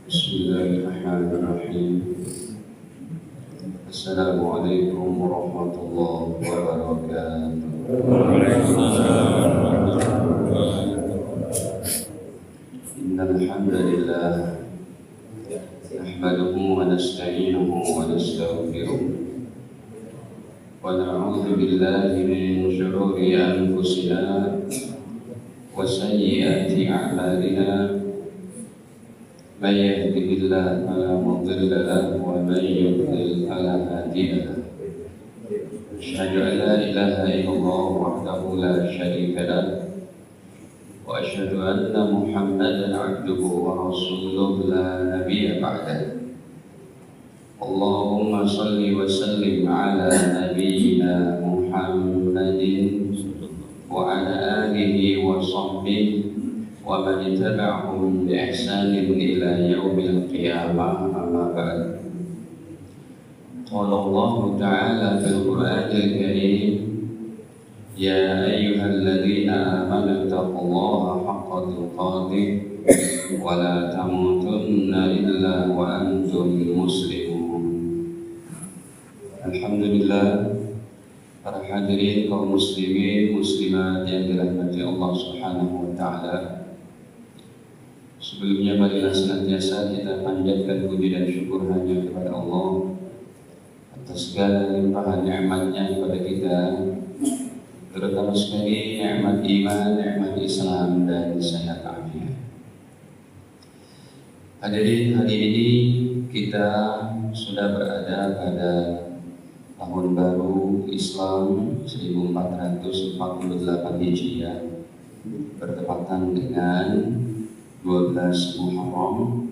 Bismillahirrahmanirrahim. Assalamualaikum warahmatullahi wabarakatuh. Innal hamdalillah nahmaduhu wa nasta'inuhu wa nastaghfiruh wa na'udzu billahi min shururi anfusina wa sayyiati a'malina. من يهده الله فلا مضل له ومن يضلل فلا هادي له. أشهد أن لا إله إلا الله وحده لا شريك له وأشهد أن محمدا عبده ورسوله لا نبي بعده. اللهم صل وسلم على نبينا محمد وعلى آله وصحبه ومن تبعهم بإحسان إلى يوم القيامة. أما بعد. قال الله تعالى في القرآن الكريم: يا أيها الذين آمنوا اتقوا الله حق تقاته ولا تموتن إلا وأنتم مسلمون. Alhamdulillah, para hadirin kaum muslimin muslimat yang dirahmati Allah Subhanahu wa taala. Sebelumnya marilah senantiasa kita panjatkan puji dan syukur hanya kepada Allah atas segala limpahan nikmat-Nya kepada kita, terutama sekali nikmat iman, nikmat Islam dan sehat afiat. Hadirin, hari ini kita sudah berada pada tahun baru Islam 1448 Hijriah, bertepatan dengan 12 Muharram,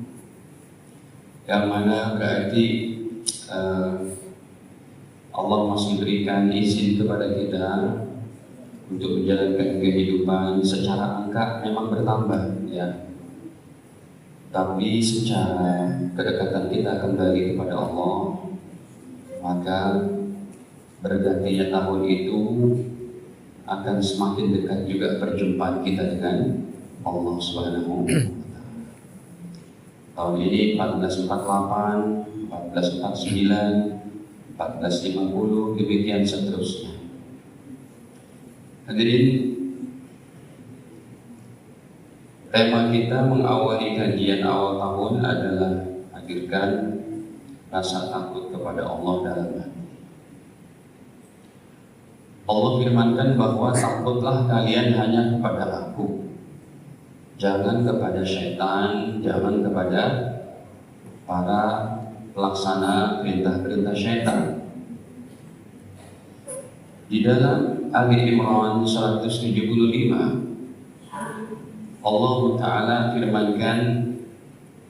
yang mana berarti Allah masih berikan izin kepada kita untuk menjalankan kehidupan. Secara angka memang bertambah, ya, tapi secara kedekatan kita kembali kepada Allah, maka bergantinya tahun itu akan semakin dekat juga perjumpaan kita dengan Allah Subhanahu wa taala. Tahun ini 1448, 1449, 1450, demikian seterusnya. Hadirin, tema kita mengawali kajian awal tahun adalah hadirkan rasa takut kepada Allah dalam hati. Allah firmankan bahwa takutlah kalian hanya kepada Aku, jangan kepada syaitan, jangan kepada para pelaksana perintah-perintah syaitan. Di dalam Ali Imran 175, Allah Ta'ala firmankan: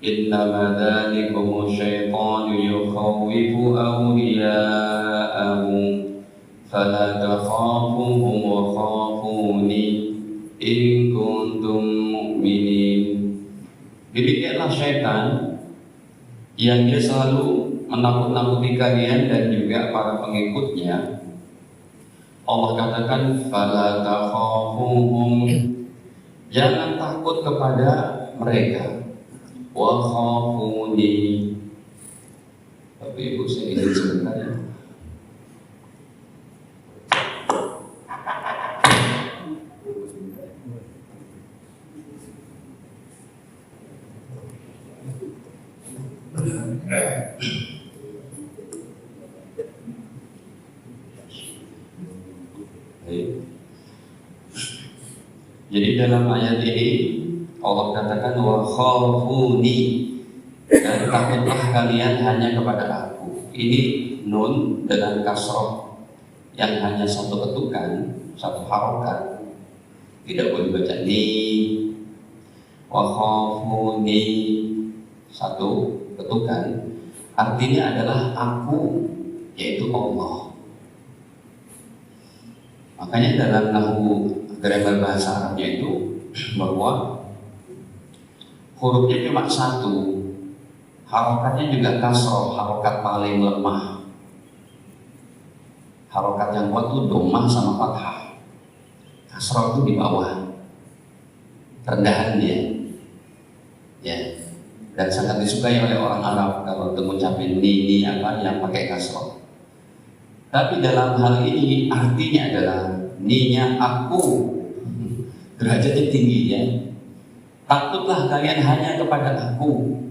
innama dzalikumu syaitanu yukhawwifu awliya'ahu fala takhafuhum wa khafuni in kuntum mu'minin. Demikianlah syaitan yang dia selalu menakut-nakuti kalian dan juga para pengikutnya. Allah katakan fala takhafuhum, jangan takut kepada mereka, wa khafuni. Bapak Ibu, saya izin sebentar ya. Jadi dalam ayat ini Allah katakan wa khafuni, dan takutlah kalian hanya kepada Aku. Ini nun dengan kasroh yang hanya satu ketukan, satu harokat, tidak boleh baca ni. Wa khafuni satu ketukan, artinya adalah Aku, yaitu Allah. Makanya dalam nahwu grammar bahasa Arabnya itu bahwa hurufnya cuma satu, harokatnya juga kasroh, harokat paling lemah. Harokat yang kuat itu dhammah sama fathah, kasroh itu di bawah, rendahan dia. Ya, dan sangat disukai oleh orang Arab kalau untuk mengucapkan ni apa yang pakai kasroh. Tapi dalam hal ini artinya adalah ninya aku, derajatnya tinggi ya. Takutlah kalian hanya kepada aku.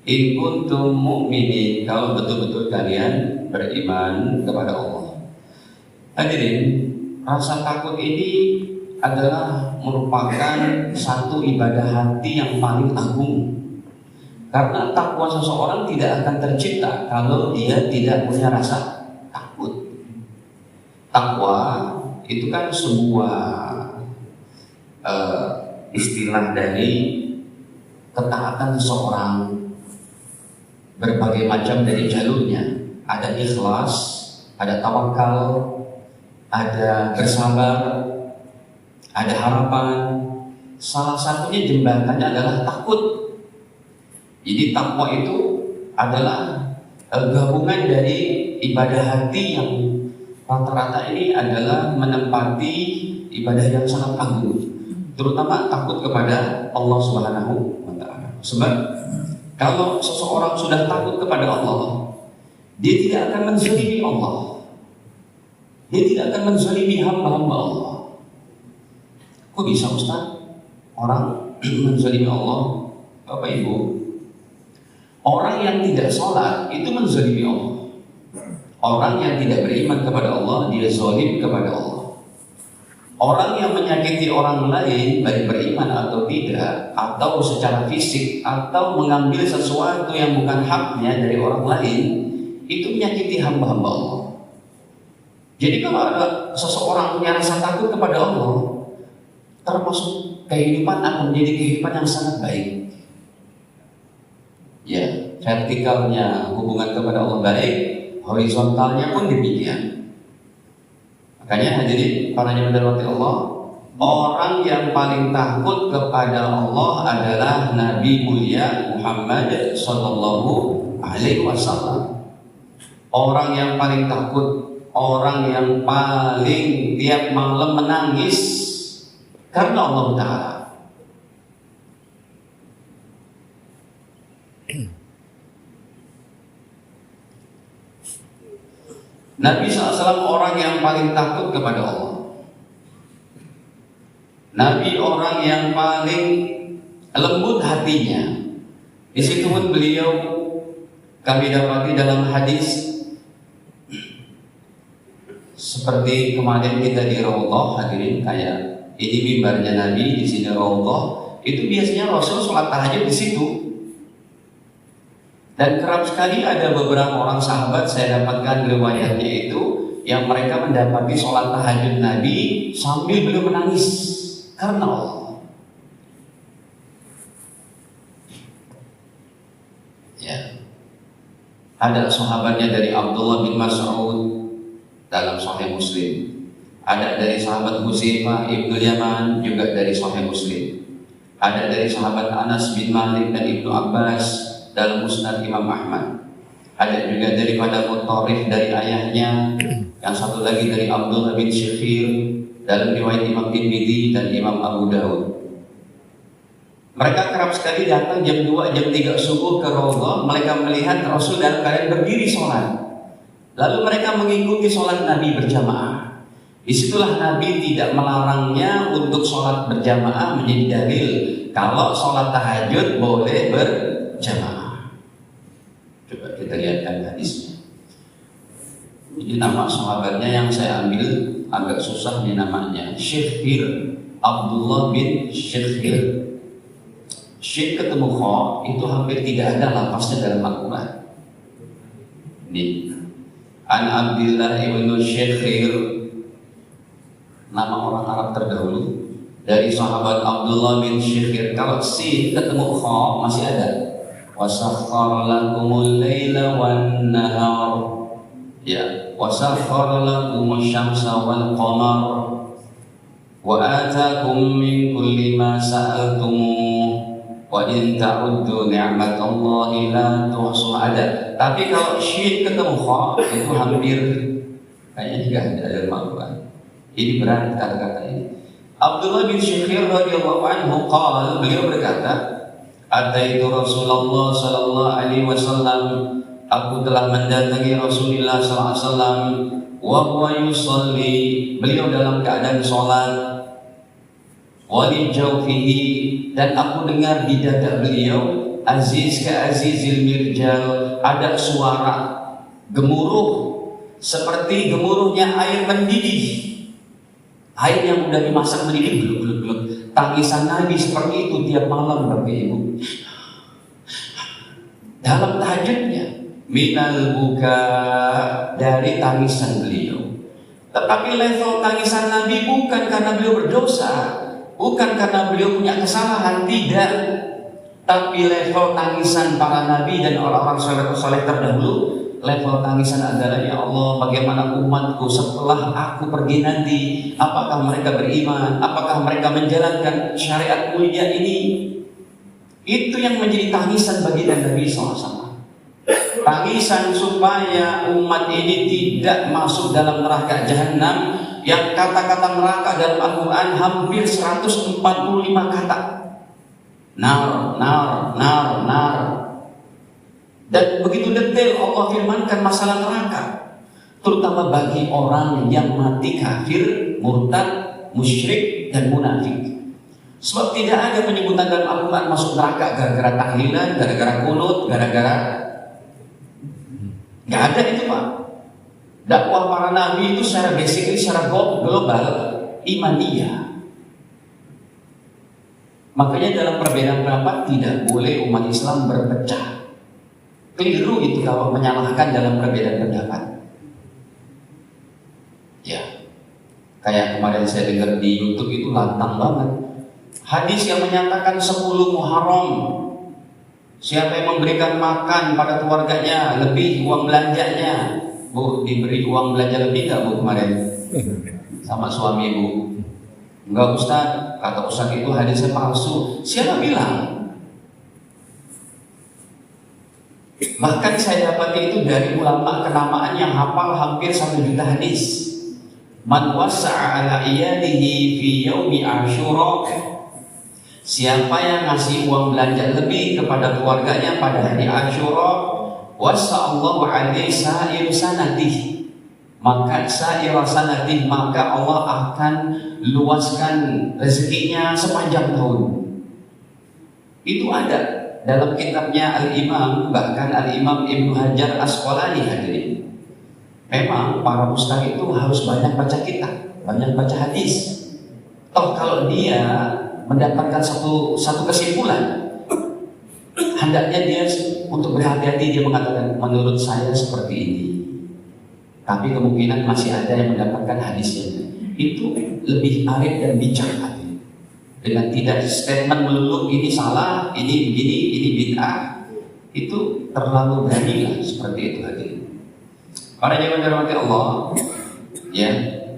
In kuntum mu'minin, kalau betul-betul kalian beriman kepada Allah. Hadirin, rasa takut ini adalah merupakan satu ibadah hati yang paling agung. Karena takwa seseorang tidak akan tercipta kalau dia tidak punya rasa takut. Takwa itu kan sebuah istilah dari ketaatan seseorang berbagai macam dari jalurnya. Ada ikhlas, ada tawakal, ada bersabar, ada harapan. Salah satunya jembatannya adalah takut. Jadi takwa itu adalah gabungan dari ibadah hati yang rata-rata ini adalah menempati ibadah yang sangat agung, terutama takut kepada Allah Subhanahu wa Ta'ala. Sebab kalau seseorang sudah takut kepada Allah, dia tidak akan menzalimi Allah. Dia tidak akan menzalimi hamba-hamba Allah. Kok bisa Ustaz? Orang menzalimi Allah? Bapak Ibu, orang yang tidak sholat itu menzalimi Allah. Orang yang tidak beriman kepada Allah, dia zalim kepada Allah. Orang yang menyakiti orang lain, baik beriman atau tidak, atau secara fisik, atau mengambil sesuatu yang bukan haknya dari orang lain, itu menyakiti hamba-hamba Allah. Jadi kalau ada seseorang punya rasa takut kepada Allah, termasuk kehidupan akan menjadi kehidupan yang sangat baik. Ya, vertikalnya hubungan kepada Allah baik, horizontalnya pun demikian. Makanya hadirin para jemaah dirahmati Allah, orang yang paling takut kepada Allah adalah Nabi mulia Muhammad sallallahu alaihi wasallam. Orang yang paling takut, orang yang paling tiap malam menangis karena Allah Ta'ala. Nabi SAW orang yang paling takut kepada Allah. Nabi orang yang paling lembut hatinya. Di situ pun beliau kami dapati dalam hadis seperti kemarin kita di Raudhah, hadirin, kayak ini mimbarnya Nabi, di sini Raudhah. Itu biasanya Rasul sholat tahajud di situ. Dan kerap sekali ada beberapa orang sahabat, saya dapatkan riwayatnya itu, yang mereka mendapati sholat tahajud Nabi sambil beliau menangis karena Allah. Ya. Ada sahabatnya dari Abdullah bin Mas'ud dalam Sahih Muslim. Ada dari sahabat Huzaifah ibnu Yaman juga dari Sahih Muslim. Ada dari sahabat Anas bin Malik dan Ibnu Abbas dalam Musnad Imam Ahmad. Ada juga daripada Mutarif dari ayahnya. Yang satu lagi dari Abdullah bin Syikhir dalam riwayat Imam Tirmidzi dan Imam Abu Daud. Mereka kerap sekali datang jam 2, jam 3 subuh ke Raudhah. Mereka melihat Rasul dalam keadaan berdiri sholat. Lalu mereka mengikuti sholat Nabi berjamaah. Disitulah Nabi tidak melarangnya untuk sholat berjamaah menjadi dalil kalau sholat tahajud boleh berjamaah. Coba kita lihatkan hadisnya. Ini nama sahabatnya yang saya ambil agak susah nih namanya, Syikhir, Abdullah bin Syikhir. Syekh ketemu kha itu hampir tidak ada lafaznya dalam Al-Quran. Nih, An Abdillah ibnu Syikhir, nama orang Arab terdahulu dari sahabat Abdullah bin Syikhir. Kalau si ketemu kha masih ada. Wasakhkhara lakumul laila wan nahar. Ya, wasakhkhara lakumus syamsa wal qamar wa ataakum min kulli ma sa'altumuh wa in ta'uddu ni'matallahi la tuhsuha. Ada. Tapi kalau syin ketemu kha itu hampir kayaknya juga ada dalam Al-Quran. Ini berat kata-kata ini. Abdullah bin Syikhir radhiyallahu anhu qala, beliau berkata, Ataitu Rasulullah sallallahu alaihi wasallam, aku telah mendatangi Rasulullah sallallahu alaihi wasallam, wa huwa yusalli, beliau dalam keadaan sholat, wa li jawfihi, dan aku dengar di dada beliau aziz ka azizil mirjal, ada suara gemuruh seperti gemuruhnya air mendidih, air yang udah dimasak mendidih, gluk-gluk-gluk. Tangisan Nabi seperti itu tiap malam, Bapak Ibu, dalam tahajudnya. Minal buka, dari tangisan beliau. Tetapi level tangisan Nabi bukan karena beliau berdosa, bukan karena beliau punya kesalahan, tidak. Tapi level tangisan para nabi dan orang-orang soleh terdahulu, level tangisan adalah, ya Allah, bagaimana umatku setelah aku pergi nanti? Apakah mereka beriman? Apakah mereka menjalankan syariat mulia ini? Itu yang menjadi tangisan bagi Nabi SAW. Tangisan supaya umat ini tidak masuk dalam neraka jahanam, yang kata-kata neraka dalam Al-Quran hampir 145 kata. Nar, nar, nar, nar. Dan begitu detail Allah firmankan masalah neraka, terutama bagi orang yang mati kafir, murtad, musyrik, dan munafik. Sebab tidak ada penyebutan dalam Al-Quran masuk neraka gara-gara tahlilan, gara-gara kunut, gara-gara, nggak ada itu, Pak. Dakwah para nabi itu secara basic, secara global, imaniyah. Makanya dalam perbedaan pendapat tidak boleh umat Islam berpecah. Keliru itu kalau menyalahkan dalam perbedaan pendapat. Ya, kayak kemarin saya dengar di YouTube itu lantang banget. Hadis yang menyatakan 10 Muharram, siapa yang memberikan makan pada keluarganya lebih uang belanjanya, Bu, diberi uang belanja lebih nggak, Bu, kemarin sama suami, Bu? Enggak, Ustaz, kata Ustaz itu hadisnya palsu. Siapa bilang? Bahkan saya dapati itu dari ulama kenamaan yang hafal hampir 1 juta hadis. Man wasa'a ala iyadihi fi yaumi Asyura, siapa yang ngasih uang belanja lebih kepada keluarganya pada hari Asyura, wasa'allahu alaihi sa'ir sanatihi, maka sa'ir sanatihi, maka Allah akan luaskan rezekinya sepanjang tahun. Itu ada dalam kitabnya Al-Imam, bahkan Al-Imam Ibnu Hajar Asqalani, hadirin. Memang para ustaz itu harus banyak baca kitab, banyak baca hadis. Toh kalau dia mendapatkan satu kesimpulan, hendaknya dia untuk berhati-hati, dia mengatakan menurut saya seperti ini, tapi kemungkinan masih ada yang mendapatkan hadisnya. Itu lebih arif dan bijak, dengan tidak statement melulu ini salah, ini begini, ini bid'ah. Itu terlalu berani lah, seperti itu hadirin. Para jemaah dirahmati Allah, ya,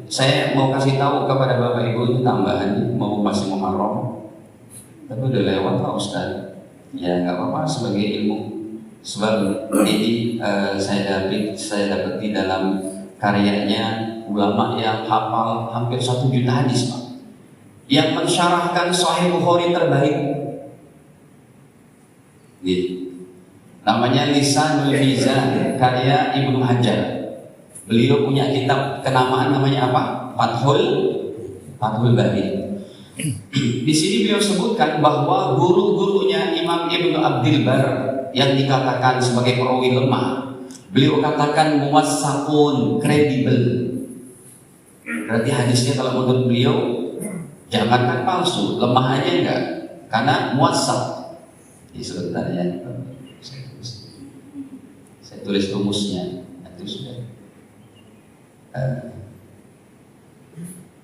saya mau kasih tahu kepada Bapak Ibu itu tambahan, mau masih Muharram, tapi udah lewat Pak Ustaz. Ya nggak apa-apa, sebagai ilmu. Sebab ini saya dapati dalam karyanya ulama yang hafal hampir 1 juta hadis, Pak, yang mensyarahkan Sahih Bukhari terbaik. Gitu. Namanya Lisanul Mizan, karya Ibnu Hajar. Beliau punya kitab kenamaan namanya apa? Fathul Bari. Di sini beliau sebutkan bahwa guru-gurunya Imam Ibnu Abdil Bar yang dikatakan sebagai perawi lemah, beliau katakan muwassaqun, kredibel. Berarti hadisnya kalau menurut beliau jangankan palsu, lemah aja enggak, karena muwassaq. Ini sebentar ya, saya tulis rumusnya, itu sudah.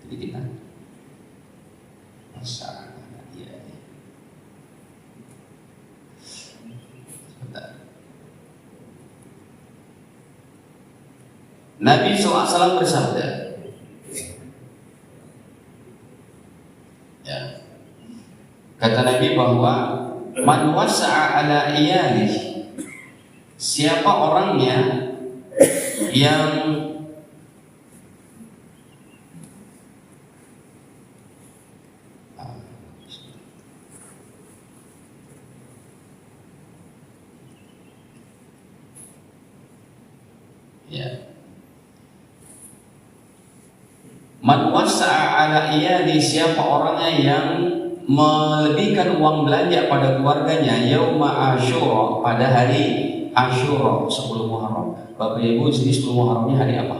Jadi kita masa ya. Sebentar. Nabi SAW bersabda, ya, kata Nabi bahwa man wasa'a ala iyalih, siapa orangnya yang Ya. Man wasa'a ala iyali, siapa orangnya yang melebihkan uang belanja pada keluarganya yauma Asyura, pada hari Asyura 10 Muharram. Bapak Ibu, jadi 10 Muharramnya hari apa?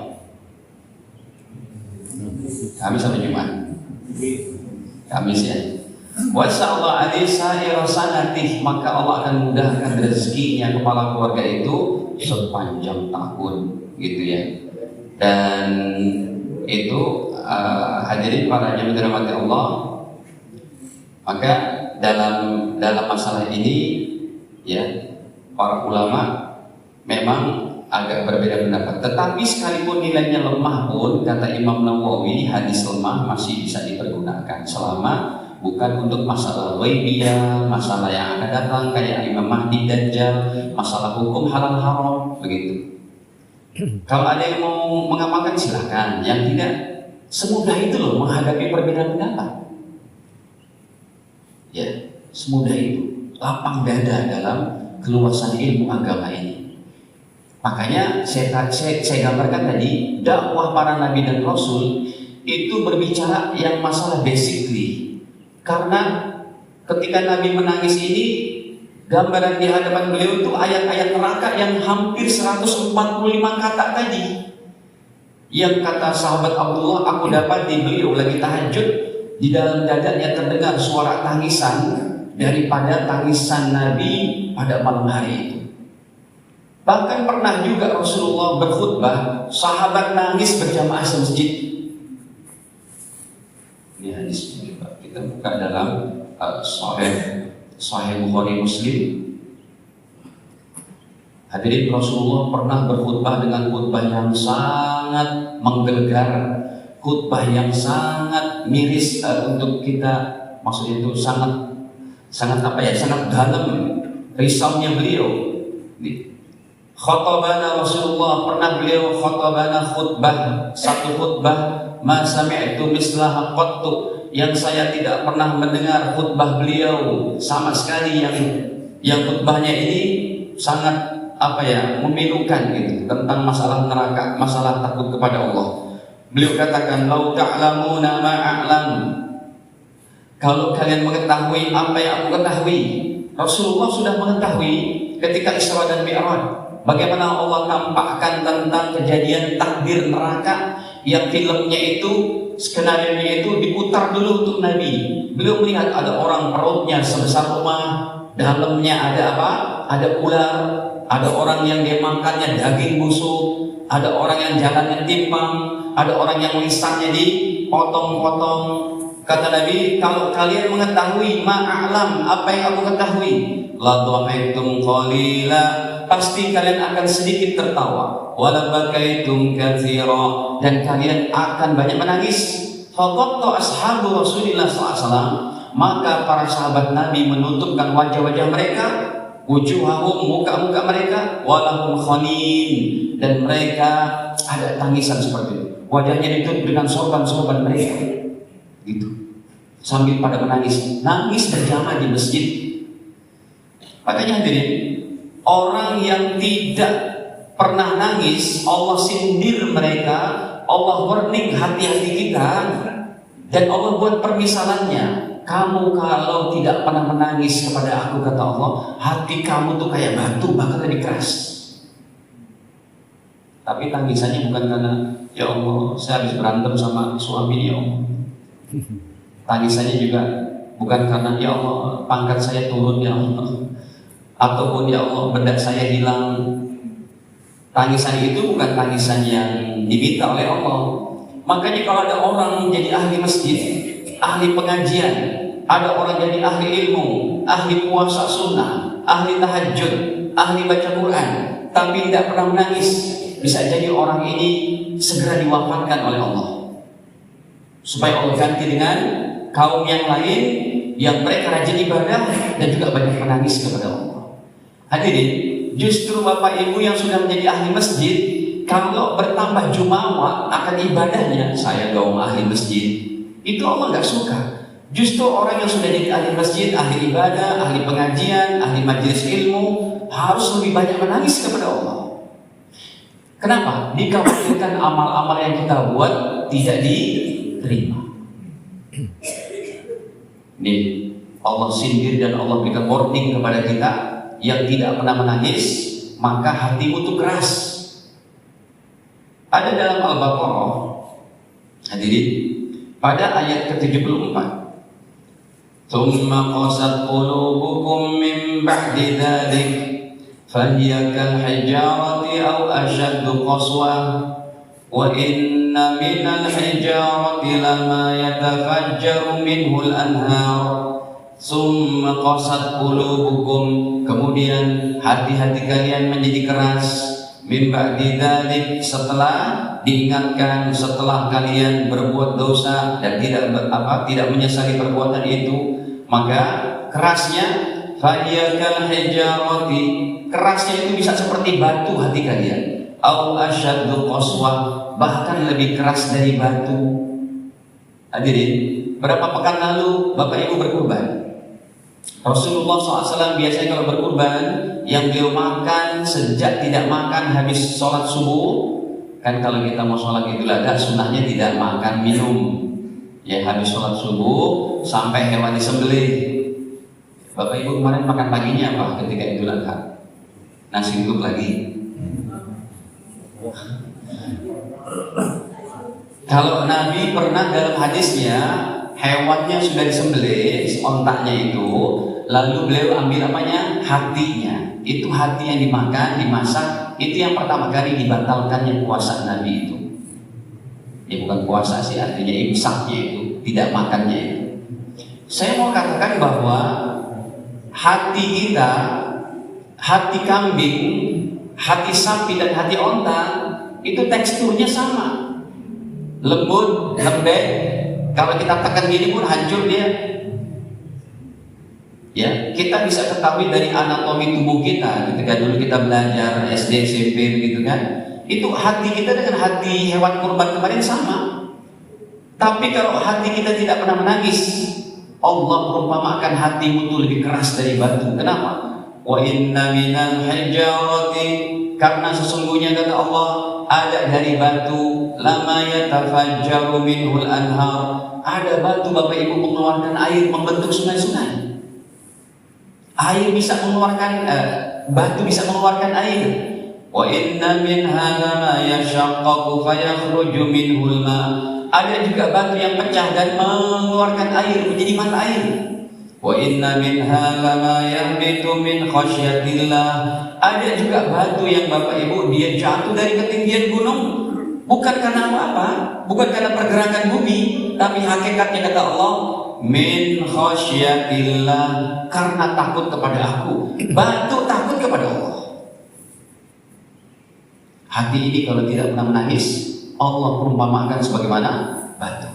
Kamis sampai Jumat. Kamis ya. Wasa'allahu alaihi sa'ira sanatih, maka Allah akan mudahkan rezekinya kepala keluarga itu sepanjang tahun, gitu ya. Dan itu hadirin para jemaah dirahmati Allah, maka dalam masalah ini ya, para ulama memang agak berbeda pendapat. Tetapi sekalipun nilainya lemah pun, kata Imam Nawawi, hadis lemah masih bisa dipergunakan selama bukan untuk masalah ghaibiyah, masalah yang akan datang kayak Imam Mahdi Dajjal, masalah hukum halal haram, begitu. Kalau ada yang mau mengamalkan silakan, yang tidak semudah itu loh menghadapi perbedaan pendapat. Ya, semudah itu. Lapang dada dalam keluasan ilmu agama ini. Makanya saya gambarkan tadi, dakwah para nabi dan rasul itu berbicara yang masalah basically. Karena ketika Nabi menangis ini, gambaran di hadapan beliau itu ayat-ayat neraka yang hampir 145 kata tadi. Yang kata sahabat Abdullah, aku dapat di beliau lagi tahajud, di dalam dadanya terdengar suara tangisan daripada tangisan Nabi pada malam hari itu. Bahkan pernah juga Rasulullah berkhutbah, sahabat nangis berjamaah di masjid. Ini hadisnya juga kita buka dalam Sahih Bukhari Muslim. Hadirin, Rasulullah pernah berkhutbah dengan khutbah yang sangat menggelegar, khutbah yang sangat miris untuk kita, maksudnya itu sangat apa ya, sangat dalam risaunya beliau. Khatabana Rasulullah, pernah beliau khatabana khutbah, satu khutbah, ma sami'tu mislaha qattu, yang saya tidak pernah mendengar khutbah beliau sama sekali, yang khutbahnya ini sangat apa ya, memilukan gitu, tentang masalah neraka, masalah takut kepada Allah. Beliau katakan, lau ta'lamuna ma a'lam, kalau kalian mengetahui apa yang aku ketahui. Rasulullah sudah mengetahui ketika Isra dan Mi'raj bagaimana Allah tampakkan tentang kejadian takdir neraka, yang filmnya itu, skenario-nya itu diputar dulu untuk Nabi. Beliau melihat ada orang perutnya sebesar rumah, dalamnya ada apa? Ada ular, ada orang yang dia makannya daging busuk, ada orang yang jalannya timpang, ada orang yang lisannya dipotong-potong. Kata Nabi, kalau kalian mengetahui ma'alam, apa yang aku ketahui, la dhahaitum qalila, pasti kalian akan sedikit tertawa, wala bakaitum katsira, dan kalian akan banyak menangis. Faqatta ashabu Rasulillah SAW, maka para sahabat Nabi menutupkan wajah-wajah mereka, wujuhahum, muka-muka mereka, walahum khanin, dan mereka ada tangisan seperti itu, wajahnya ditutup dengan sorban-sorban mereka gitu, sambil pada menangis, nangis berjamaah di masjid. Makanya hadirin, orang yang tidak pernah nangis, Allah sindir mereka, Allah warning hati-hati kita, dan Allah buat permisalannya. Kamu kalau tidak pernah menangis kepada aku, kata Allah, hati kamu tuh kayak batu, bahkan lebih keras. Tapi tangisannya bukan karena, ya Allah, saya habis berantem sama suami, ya Allah. Tangisannya juga bukan karena, ya Allah, pangkat saya turun, ya Allah, ataupun ya Allah, bedak saya hilang. Tangisan itu bukan tangisan yang diminta oleh Allah. Makanya kalau ada orang jadi ahli masjid, ahli pengajian, ada orang jadi ahli ilmu, ahli puasa sunnah, ahli tahajud, ahli baca Quran, tapi tidak pernah menangis, bisa jadi orang ini segera diwafatkan oleh Allah, supaya Allah ganti dengan kaum yang lain yang mereka rajin ibadah dan juga banyak menangis kepada Allah. Hadirin, justru Bapak Ibu yang sudah menjadi ahli masjid, kalau bertambah jumawa akan ibadahnya, saya gaung ahli masjid, itu Allah nggak suka. Justru orang yang sudah jadi ahli masjid, ahli ibadah, ahli pengajian, ahli majelis ilmu, harus lebih banyak menangis kepada Allah. Kenapa? Dikhawatirkan amal-amal yang kita buat tidak diterima. Nih, Allah sindir dan Allah berikan warning kepada kita yang tidak pernah menangis, maka hatimu itu keras. Ada dalam Al-Baqarah, hadirin, pada ayat ke-74. Tsumma qasat qulubukum min ba'di dzalik fahiya kal hijarati aw ashaddu qaswa wa inna minal hijarati lama yatafajjaru minhul anhar summa qasat qulubukum, kemudian hati-hati kalian menjadi keras, min ba'di dzalik, setelah diingatkan, setelah kalian berbuat dosa dan tidak menyesali perbuatan itu, maka kerasnya fahiya kal hijarati, kerasnya itu bisa seperti batu hati kalian, au asyaddu qaswah, bahkan lebih keras dari batu. Hadirin, berapa pekan lalu Bapak Ibu berkurban? Rasulullah SAW biasanya kalau berkurban, yang beliau makan sejak tidak makan habis sholat subuh. Kan kalau kita mau sholat Idul Adha, sunnahnya tidak makan minum. Ya, habis sholat subuh sampai hewan disembelih. Bapak Ibu kemarin makan paginya apa ketika Idul Adha? Nasi uduk lagi. Kalau Nabi pernah dalam hadisnya, hewannya sudah disembelih, ontaknya itu, lalu beliau ambil apanya? Hatinya. Itu hati yang dimakan, dimasak, itu yang pertama kali dibatalkannya puasa Nabi itu. Ya bukan puasa sih, artinya imsaknya itu, tidak makannya itu. Saya mau katakan bahwa hati kita, hati kambing, hati sapi dan hati onta itu teksturnya sama, lembut, lembek. Kalau kita tekan gini pun hancur dia. Ya, kita bisa ketahui dari anatomi tubuh kita ketika dulu kita belajar SD, SMP begitu kan. Itu hati kita dengan hati hewan kurban kemarin sama. Tapi kalau hati kita tidak pernah menangis, Allah perumpamakan hatimu itu lebih keras dari batu. Kenapa? Wa inna minal hijarati, karena sesungguhnya kata Allah ada dari batu, lama yatafajjaru minhul anhar, ada batu Bapak Ibu mengeluarkan air, membentuk sungai-sungai. Air bisa mengeluarkan, batu bisa mengeluarkan air. Wa inna minha lama yashaqqaqu fayakhruju minhul ma, ada juga batu yang pecah dan mengeluarkan air menjadi mata air. Wa inna minha lama yahbitu min khasyatillah, ada juga batu yang Bapak Ibu dia jatuh dari ketinggian gunung, bukan karena apa-apa, bukan karena pergerakan bumi, tapi hakikatnya kata Allah, min khasyatillah, karena takut kepada aku. Batu takut kepada Allah. Hati ini kalau tidak pernah menangis, Allah perumpamakan sebagaimana batu.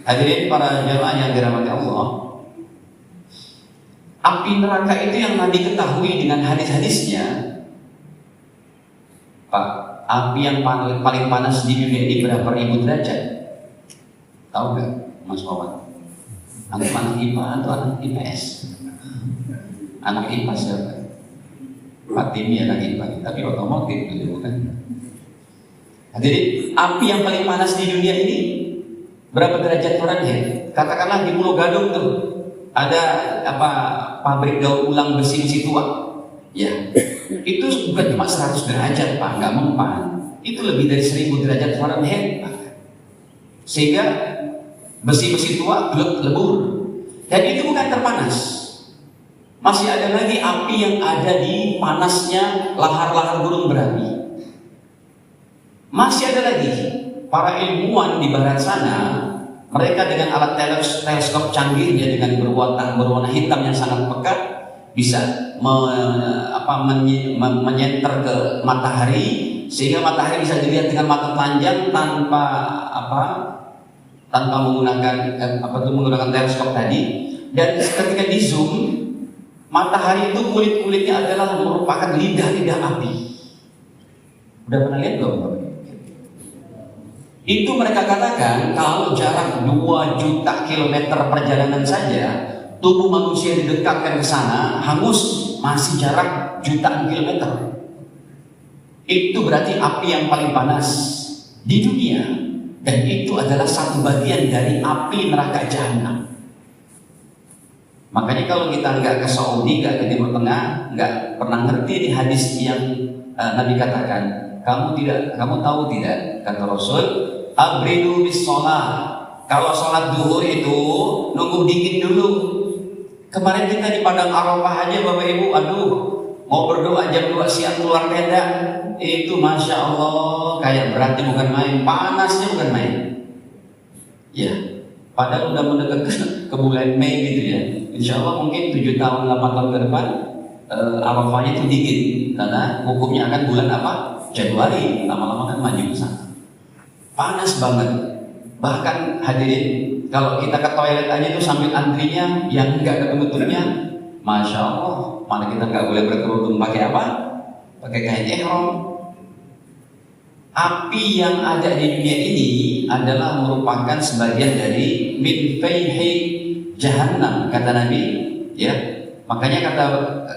Hadirin para jemaah yang dirahmati Allah, api neraka itu yang Nabi ketahui dengan hadis-hadisnya. Pak, api yang paling panas di dunia ini berapa ribu derajat? Tahu nggak, Mas Wawan? Anak IPA atau anak IPS? Anak IPA siapa? Pak Timi anak IPA, tapi otomotif gitu bukan? Jadi api yang paling panas di dunia ini berapa derajat Fahrenheit? Katakanlah di Pulau Gadung tuh ada pabrik daur ulang besi tua. Ya, itu bukan cuma 100 derajat Pak, nggak mempan. Itu lebih dari 1000 derajat Fahrenheit Pak. Sehingga besi-besi tua lebur. Dan itu bukan terpanas. Masih ada lagi api yang ada di panasnya lahar-lahar gunung berapi. Masih ada lagi para ilmuwan di barat sana, mereka dengan alat teleskop canggihnya dengan berwarna hitam yang sangat pekat bisa menyenter ke matahari sehingga matahari bisa dilihat dengan mata telanjang tanpa menggunakan teleskop tadi. Dan ketika di zoom, matahari itu kulit-kulitnya adalah merupakan lidah-lidah api. Udah pernah lihat belum? Itu mereka katakan kalau jarak 2 juta kilometer perjalanan saja, tubuh manusia didekatkan ke sana, hangus, masih jarak jutaan kilometer. Itu berarti api yang paling panas di dunia, dan itu adalah satu bagian dari api neraka jahanam. Makanya kalau kita nggak ke Saudi, nggak ke Timur Tengah, nggak pernah ngerti di hadis yang Nabi katakan, kamu tahu tidak, kata Rasul, abridu bis sholat. Kalau sholat duhur itu nunggu dingin dulu. Kemarin kita di Padang Arafah aja Bapak Ibu, aduh, mau berdoa jam 2 siang keluar tenda, itu Masya Allah kayak beratnya bukan main, panasnya bukan main. Ya, padahal udah mendekat ke bulan Mei gitu ya. Insya Allah mungkin 7 tahun 8 tahun ke depan Arafahnya itu dingin, karena hukumnya akan bulan apa? Januari, lama-lama kan maju ke sana. Panas banget. Bahkan hadirin, kalau kita ke toilet aja itu sambil antrinya yang nggak ada penutupnya, Masya Allah, mana kita nggak boleh berkerudung pakai apa? Pakai kain ihram. Api yang ada di dunia ini adalah merupakan sebagian dari min fayhi jahannam, kata Nabi. Ya, makanya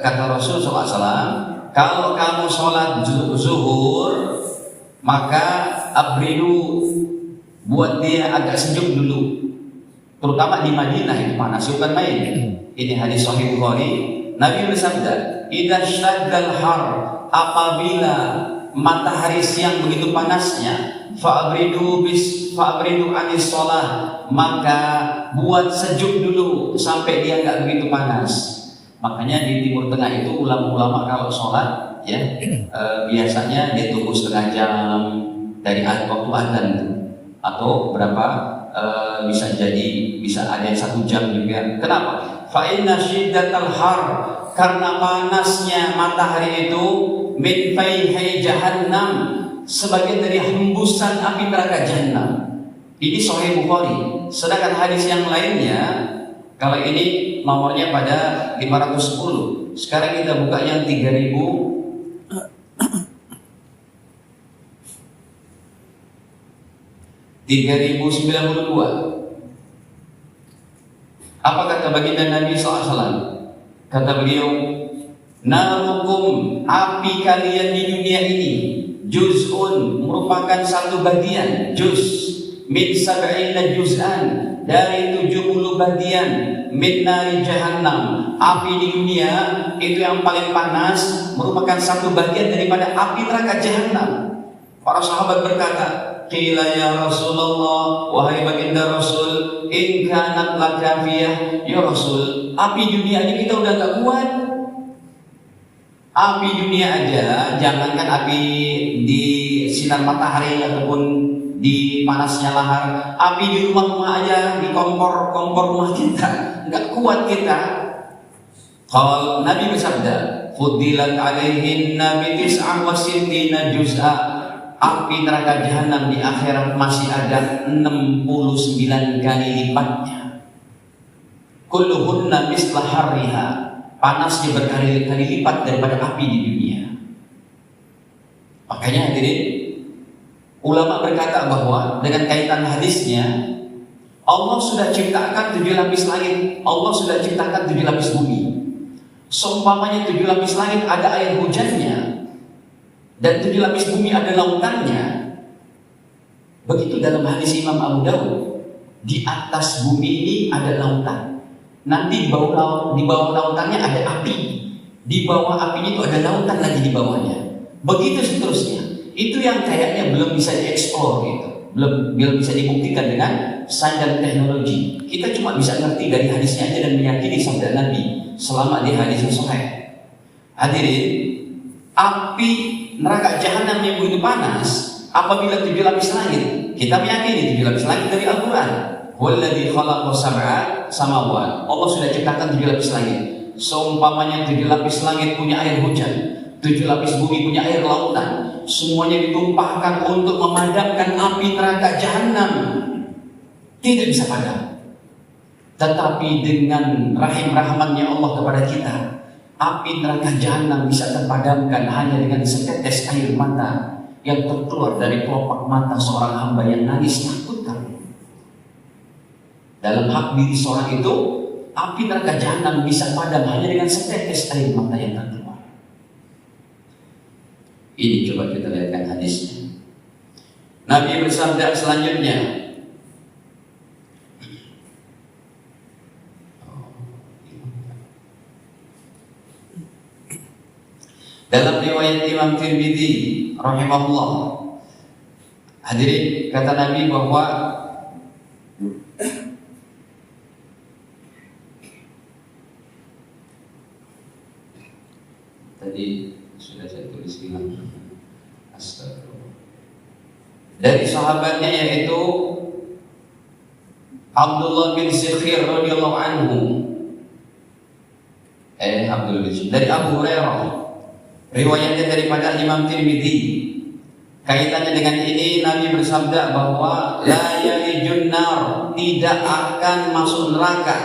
kata Rasul SAW, kalau kamu sholat zuhur, maka abridu, buat dia agak sejuk dulu. Terutama di Madinah itu panas, bukan main. Ini hadis Sahih Bukhari. Nabi bersabda, "Idza syaddal har", apabila matahari siang begitu panasnya, fa'abridu anis sholah, maka buat sejuk dulu sampai dia nggak begitu panas. Makanya di Timur Tengah itu ulama-ulama kalau sholat ya biasanya dia tunggu setengah jam dari waktu adzan, atau berapa bisa ada yang 1 jam juga. Kenapa? Fa inna syiddatal har, karena panasnya matahari itu min fayhi jahannam, sebagian dari hembusan api neraka jahanam. Ini Sahih Bukhari. Sedangkan hadis yang lainnya, kalau ini nomornya pada 510. Sekarang kita buka yang 3092. Apa kata baginda Nabi SAW? Kata beliau, narukum, api kalian di dunia ini, juz'un, merupakan satu bagian, juz min sab'ina juz'an, dari 70 bagian, min nari jahannam. Api di dunia itu yang paling panas, merupakan satu bagian daripada api neraka jahanam. Para sahabat berkata, qila ya Rasulullah, wahai baginda Rasul, in kanat lakafiyah, ya Rasul, api dunia ini kita udah gak kuat. Api dunia aja, jangankan api di sinar matahari ataupun di panasnya lahar, api di rumah-rumah aja, di kompor rumah kita, nggak kuat kita. Kalau Nabi bersabda, fudilat alaihin nabi tis'an wa sittina juz'a, api neraka jahanam di akhirat masih ada 69 kali lipatnya. Kulluhunna misla harriha, panasnya berkali-kali lipat daripada api di dunia. Makanya hadirin, ulama berkata bahwa dengan kaitan hadisnya, Allah sudah ciptakan 7 lapis langit, Allah sudah ciptakan 7 lapis bumi. Seumpamanya 7 lapis langit ada air hujannya, dan 7 lapis bumi ada lautannya. Begitu dalam hadis Imam Abu Dawud, di atas bumi ini ada lautan, nanti di bawah lautannya ada api, di bawah apinya itu ada lautan lagi di bawahnya. Begitu seterusnya. Itu yang kayaknya belum bisa dieksplor gitu, belum bisa dibuktikan dengan sains dan teknologi. Kita cuma bisa ngerti dari hadisnya aja dan meyakini sabda Nabi selama di hadis yang sahih. Hadirin, api neraka jahanam yang begitu panas, apabila 7 lapis langit, kita meyakini 7 lapis langit dari Al-Quran. Walladzi khalaqa sab'a samawat, Allah sudah ciptakan 7 lapis langit. Seumpamanya 7 lapis langit punya air hujan, 7 lapis bumi punya air lautan, semuanya ditumpahkan untuk memadamkan api neraka jahanam, tidak bisa padam. Tetapi dengan rahim-rahmannya Allah kepada kita, api neraka jahanam bisa terpadamkan hanya dengan setetes air mata yang terkeluar dari kelopak mata seorang hamba yang nangis takut karena dalam hak diri seorang itu, api neraka jahanam bisa padam hanya dengan setetes air mata yang terkeluar. Ini coba kita lihatkan hadisnya. Nabi bersabda selanjutnya, dalam riwayat Imam Tirmidzi rahimahullah, hadirin, kata Nabi bahwa tadi sudah saya tulis hilang. Astagfirullah. Dari sahabatnya yaitu Abdullah bin Sikhir radhiyallahu anhu. Abdullah bin Sikhir dari Abu Hurairah. Riwayatnya daripada Imam Tirmidzi. Kaitannya dengan ini Nabi bersabda bahwa la yalijun nar, tidak akan masuk neraka.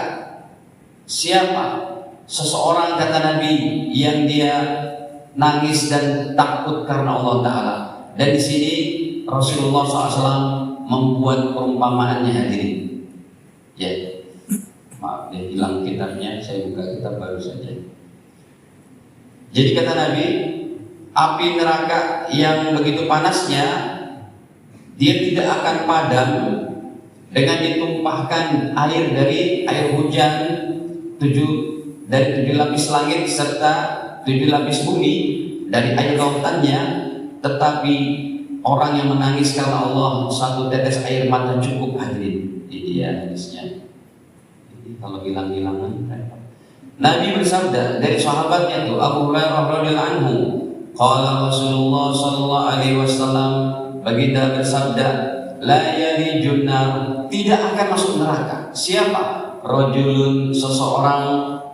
Siapa? Seseorang, kata Nabi, yang dia nangis dan takut karena Allah Ta'ala. Dan di sini Rasulullah SAW membuat perumpamaannya, hadirin. Ya, maaf ya, hilang kitabnya, saya buka kitab baru saja. Jadi kata Nabi, api neraka yang begitu panasnya, dia tidak akan padam dengan ditumpahkan air dari air hujan dari 7 lapis langit serta 7 lapis bumi dari air lautannya, tetapi orang yang menangis karena Allah 1 tetes air mata cukup, hadirin. Ini dia hadisnya. Ini kalau hilang-hilangan Nabi bersabda dari sahabatnya itu Abu Hurairah radhiyallahu anhu, qala Rasulullah sallallahu alaihi wasallam, baginda bersabda, la yalijun nar, tidak akan masuk neraka. Siapa? Rajulun, seseorang,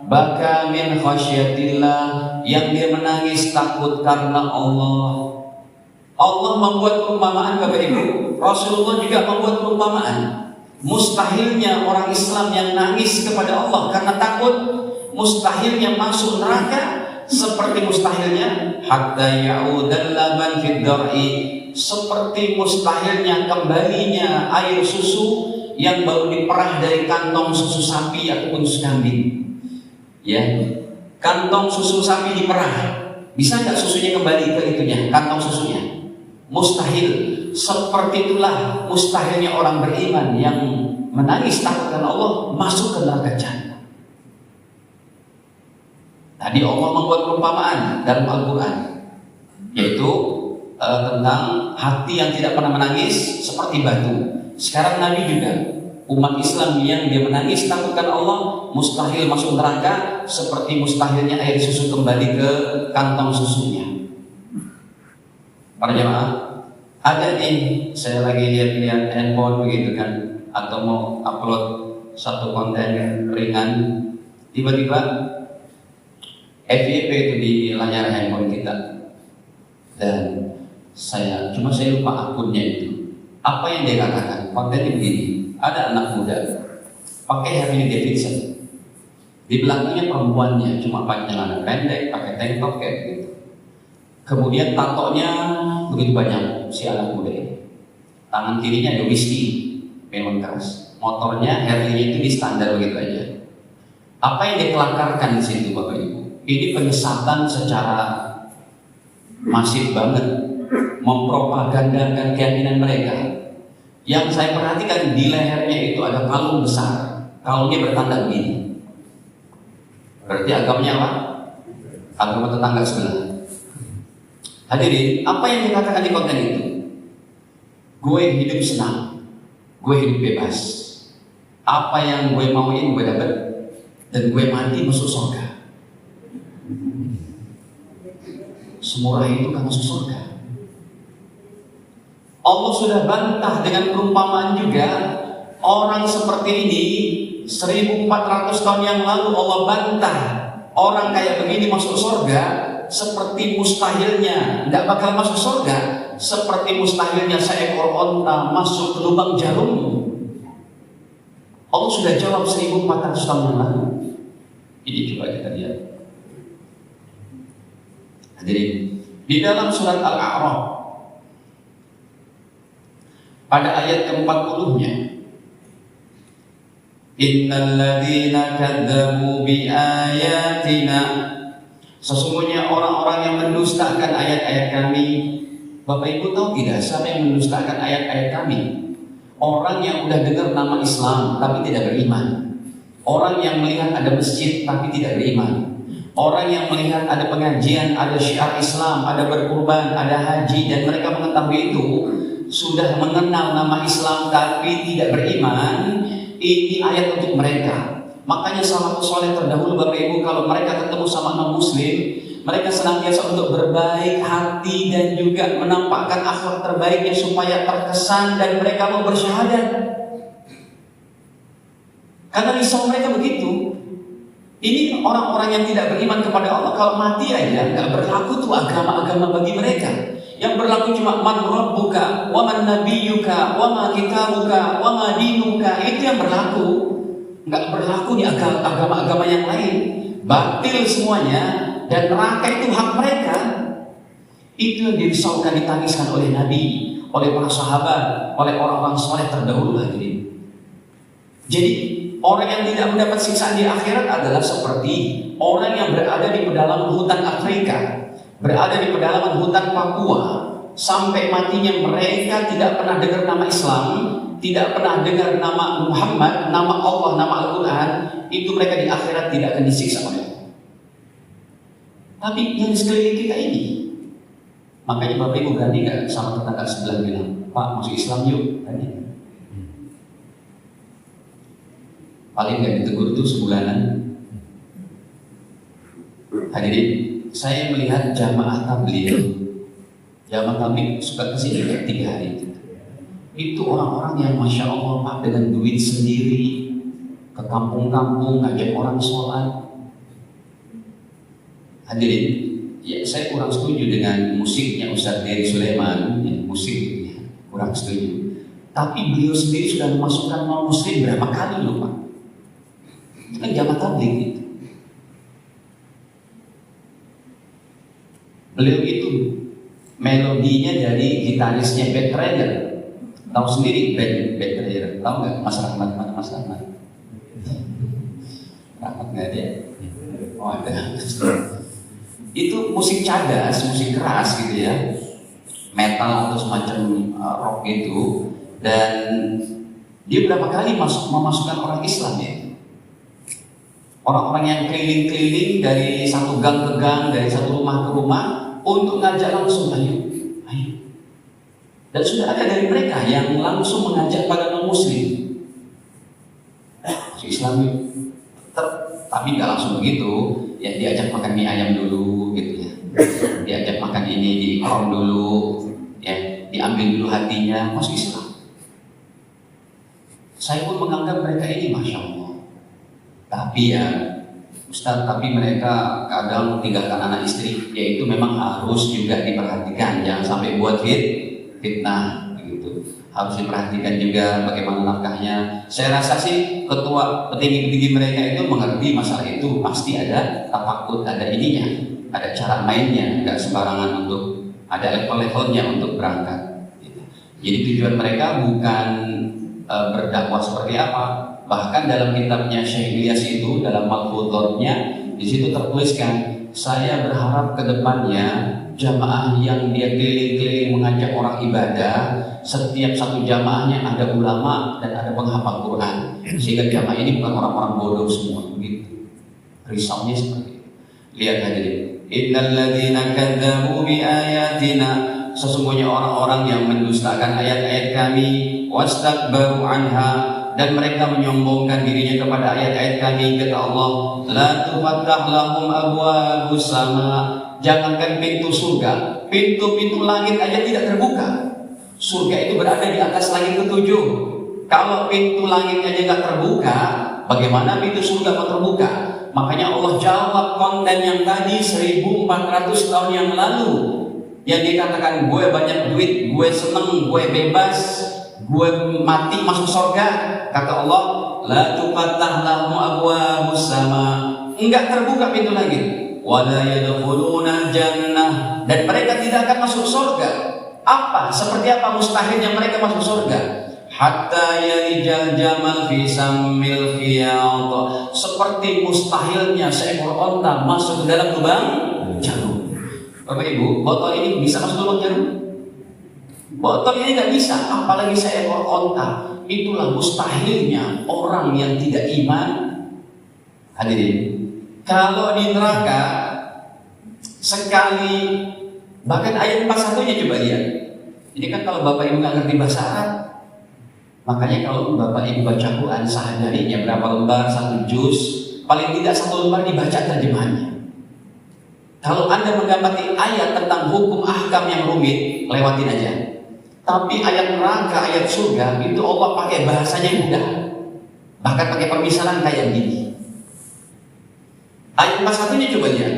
baka min khasyatillah, yang dia menangis takut karena Allah. Allah membuat perumpamaan, Bapak Ibu. Rasulullah juga membuat perumpamaan. Mustahilnya orang Islam yang nangis kepada Allah karena takut, mustahilnya masuk neraka, seperti mustahilnya hatta ya'udal laban fid dar'i, seperti mustahilnya kembalinya air susu yang baru diperah dari kantong susu sapi ataupun susu kambing. Ya, kantong susu sapi diperah, bisa nggak susunya kembali ke itunya, kantong susunya? Mustahil. Seperti itulah mustahilnya orang beriman yang menangis takut karena Allah masuk ke neraka jahanam. Tadi Allah membuat perumpamaan dalam Al-Quran, yaitu tentang hati yang tidak pernah menangis seperti batu. Sekarang Nabi juga, umat Islam yang dia menangis takut karena Allah mustahil masuk neraka, seperti mustahilnya air susu kembali ke kantong susunya. Para jemaah, ada nih, saya lagi lihat handphone begitu kan, atau mau upload satu konten ringan, tiba-tiba FYP itu di layar handphone kita, dan saya lupa akunnya itu. Apa yang dia katakan? Kontennya begini, ada anak muda pakai Harley Davidson, di belakangnya perempuannya cuma pakai celana pendek, pakai tank top kayak gitu. Kemudian tatonya begitu banyak si anak muda ini. Tangan kirinya ada whisky, memang keras. Motornya Harley itu di standar begitu aja. Apa yang dikelakarkan di situ, Bapak Ibu? Ini penyesatan secara masif banget, mempropagandakan keyakinan mereka. Yang saya perhatikan di lehernya itu ada kalung besar. Kalungnya bertanda begini. Berarti agamanya apa? Agama tetangga sebelah. Hadirin, apa yang dikatakan di konten itu? Gue hidup senang, gue hidup bebas. Apa yang gue mauin gue dapat, dan gue mati masuk surga. Semurah itu kan masuk surga. Allah sudah bantah dengan perumpamaan juga. Orang seperti ini 1400 tahun yang lalu Allah bantah. Orang kayak begini masuk surga, seperti mustahilnya tidak bakal masuk surga, seperti mustahilnya seekor onta masuk ke lubang jarum. Allah sudah jawab 1400 tahun yang lalu. Ini coba kita lihat. Hadirin, di dalam surat Al-A'raf pada ayat ke-40-nya, innal ladzina kadzdzabu bi ayatina Sesungguhnya orang-orang yang mendustakan ayat-ayat kami. Bapak Ibu tahu tidak siapa yang mendustakan ayat-ayat kami? Orang yang udah dengar nama Islam tapi tidak beriman. Orang yang melihat ada masjid tapi tidak beriman. Orang yang melihat ada pengajian, ada syiar Islam, ada berkurban, ada haji, dan mereka mengetahui itu, sudah mengenal nama Islam tapi tidak beriman. Ini ayat untuk mereka. Makanya salafus saleh terdahulu Bapak Ibu, kalau mereka ketemu sama non-muslim, mereka senantiasa untuk berbaik hati dan juga menampakkan akhlak terbaiknya supaya terkesan dan mereka mau bersyahadat. Karena risau mereka begitu. Ini orang-orang yang tidak beriman kepada Allah, kalau mati aja nggak berlaku tuh agama-agama bagi mereka. Yang berlaku cuma man rabbuka, wa man nabiyyuka, wa ma kitabuka, wa ma dinuka. Itu yang berlaku. Nggak berlaku di agama-agama yang lain. Batil semuanya, dan neraka itu hak mereka. Itu yang dirisaukan, ditangiskan oleh Nabi, oleh para sahabat, oleh orang-orang soleh terdahulu lagi. Jadi orang yang tidak mendapat siksaan di akhirat adalah seperti orang yang berada di pedalaman hutan Afrika, berada di pedalaman hutan Papua, sampai matinya mereka tidak pernah dengar nama Islam, tidak pernah dengar nama Muhammad, nama Allah, nama Al-Quran. Itu mereka di akhirat tidak akan disiksa oleh Allah. Tapi yang di sekeliling kita ini, makanya Bapak Ibu berani gak sama tetangga sebelah bilang, Pak masuk Islam yuk, berani. Paling gak ditegur tuh sebulanan. Hadirin, saya melihat jamaah tabligh. Jamaah tabligh suka kesini 3 hari. Itu orang-orang yang Masya Allah Pak, dengan duit sendiri ke kampung-kampung ngajak orang sholat. Hadirin, ya saya kurang setuju dengan musiknya Ustaz Dery Sulaiman, ya, musiknya kurang setuju. Tapi beliau sendiri sudah memasukkan non-muslim berapa kali loh Pak. Itu kan jamaah tabligh gitu. Beliau itu melodinya dari gitarisnya Bad Trader. Tahu sendiri Bad Trader, tahu nggak Mas Rahmat? Mas Rahmat nggak ada? Oh ada. Itu musik cadas, musik keras gitu ya, metal atau semacam rock gitu. Dan dia berapa kali memasukkan orang Islam ya. Orang-orang yang keliling-keliling dari satu gang ke gang, dari satu rumah ke rumah, untuk ngajak langsung, ayo. Dan sudah ada dari mereka yang langsung mengajak pada non-muslim, masuk Islam yuk. Tapi nggak langsung begitu, ya diajak makan mie ayam dulu gitu ya, diajak makan ini di ikram dulu, ya diambil dulu hatinya, masuk Islam. Saya pun menganggap mereka ini Masya Allah. Tapi ya Ustaz, tapi mereka kadang tinggalkan anak istri, yaitu memang harus juga diperhatikan, jangan sampai buat fitnah begitu. Harus diperhatikan juga bagaimana nafkahnya. Saya rasa sih ketua petinggi-petinggi mereka itu mengerti masalah itu, pasti ada tafakkur, ada ininya, ada cara mainnya, nggak sembarangan untuk ada level-levelnya untuk berangkat. Jadi tujuan mereka bukan berdakwah seperti apa. Bahkan dalam kitabnya Syekh Ilyas itu, dalam Malfudhotnya, di situ tertuliskan, saya berharap ke depannya jamaah yang dia keliling-keliling mengajak orang ibadah, setiap satu jamaahnya ada ulama dan ada penghafal Quran, sehingga jamaah ini bukan orang-orang bodoh semua begitu. Risaunya seperti itu. Lihat hadirin, innal ladzina kadzdzabu bi ayatina, sesungguhnya orang-orang yang mendustakan ayat-ayat kami, wastakbaru anha, dan mereka menyombongkan dirinya kepada ayat-ayat kami, kata Allah, la tufattah lahum abwabus sama, jangankan pintu surga, pintu-pintu langit aja tidak terbuka. Surga itu berada di atas langit ke-7. Kalau pintu langit aja nggak terbuka, bagaimana pintu surga mau terbuka? Makanya Allah jawab konten yang tadi 1400 tahun yang lalu, yang dikatakan gue banyak duit, gue seneng, gue bebas, gue mati masuk surga. Kata Allah, la tufattah lahum abwabus sama, enggak terbuka pintu langit. Wala yadkhuluna jannah, dan mereka tidak akan masuk surga. Apa? Seperti apa mustahilnya mereka masuk surga? Hatta yalijal jamal fi sammil khiyat, seperti mustahilnya seekor onta masuk ke dalam lubang jarum. Bapak Ibu, botol ini bisa masuk lubang jarum? Botol ini nggak bisa, apalagi seekor onta. Itulah mustahilnya orang yang tidak iman. Hadirin, kalau di neraka sekali, bahkan ayat 41-nya coba lihat. Ini kan kalau Bapak Ibu nggak ngerti bahasa Arab, makanya kalau Bapak Ibu baca Quran sehari-harinya berapa lembar, 1 juz, paling tidak 1 lembar dibaca terjemahannya. Kalau Anda mendapati ayat tentang hukum ahkam yang rumit, lewatin aja. Tapi ayat neraka, ayat surga, itu Allah pakai bahasanya yang mudah. Bahkan pakai permisalan kayak gini. Ayat 41-nya coba lihat.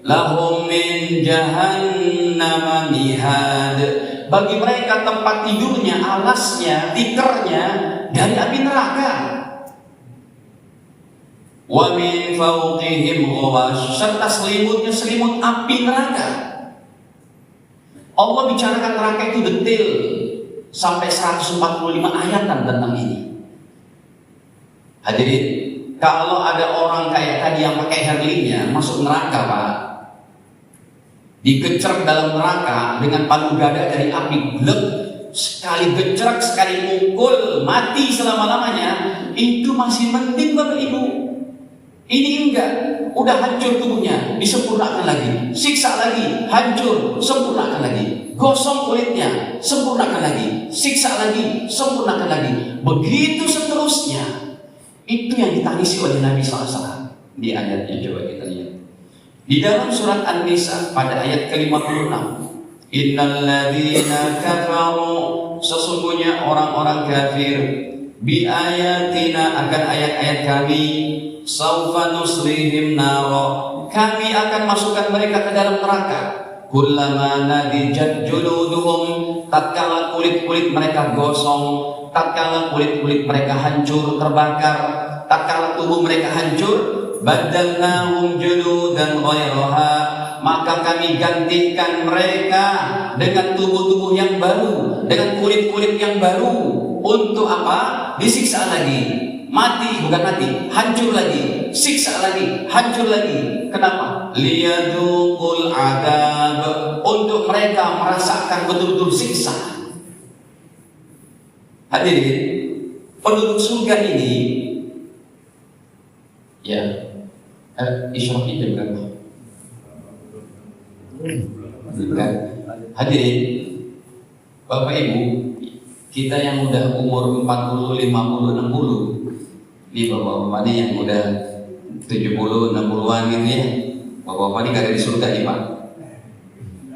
Lahum min jahannam mihad. Bagi mereka tempat tidurnya, alasnya, tikernya dari api neraka. Wa min fawqihim ghawash, serta selimutnya selimut api neraka. Allah bicarakan neraka itu detail sampai 145 ayatan tentang ini. Hadirin, kalau ada orang kayak tadi yang pakai herlingnya masuk neraka, Pak, dikecerek dalam neraka dengan palu gada dari api, gleb, sekali gecerak, sekali mukul, mati selama-lamanya, itu masih mending Bapak Ibu. Ini enggak, udah hancur tubuhnya, disempurnakan lagi, siksa lagi, hancur, sempurnakan lagi, gosong kulitnya, sempurnakan lagi, siksa lagi, sempurnakan lagi, begitu seterusnya. Itu yang ditangisi oleh Nabi SAW di ayatnya. Coba kita lihat di dalam surat An-Nisa pada ayat ke-56. Innal ladzina kafaru, sesungguhnya orang-orang kafir, bi ayatina, akan ayat-ayat kami, saufa nuslihim naro, kami akan masukkan mereka ke dalam neraka. Kullama nadijat juluduhum, tatkala kulit-kulit mereka gosong, tatkala kulit-kulit mereka hancur terbakar, tatkala tubuh mereka hancur, badalnahum juludan ghairaha, maka kami gantikan mereka dengan tubuh-tubuh yang baru, dengan kulit-kulit yang baru. Untuk apa? Disiksa lagi. Mati, bukan mati, hancur lagi, siksa lagi, hancur lagi. Kenapa? Liyadzuqul adab, untuk mereka merasakan betul-betul siksa. Hadirin, penduduk surga ini, ya, Isyraqnya jam berapa? Hadirin, Bapak Ibu, kita yang udah umur 40, 50, 60, ini bapak-bapak ini yang udah 70, 60-an gitu ya, bapak-bapak ini gak ada di surga nih Pak.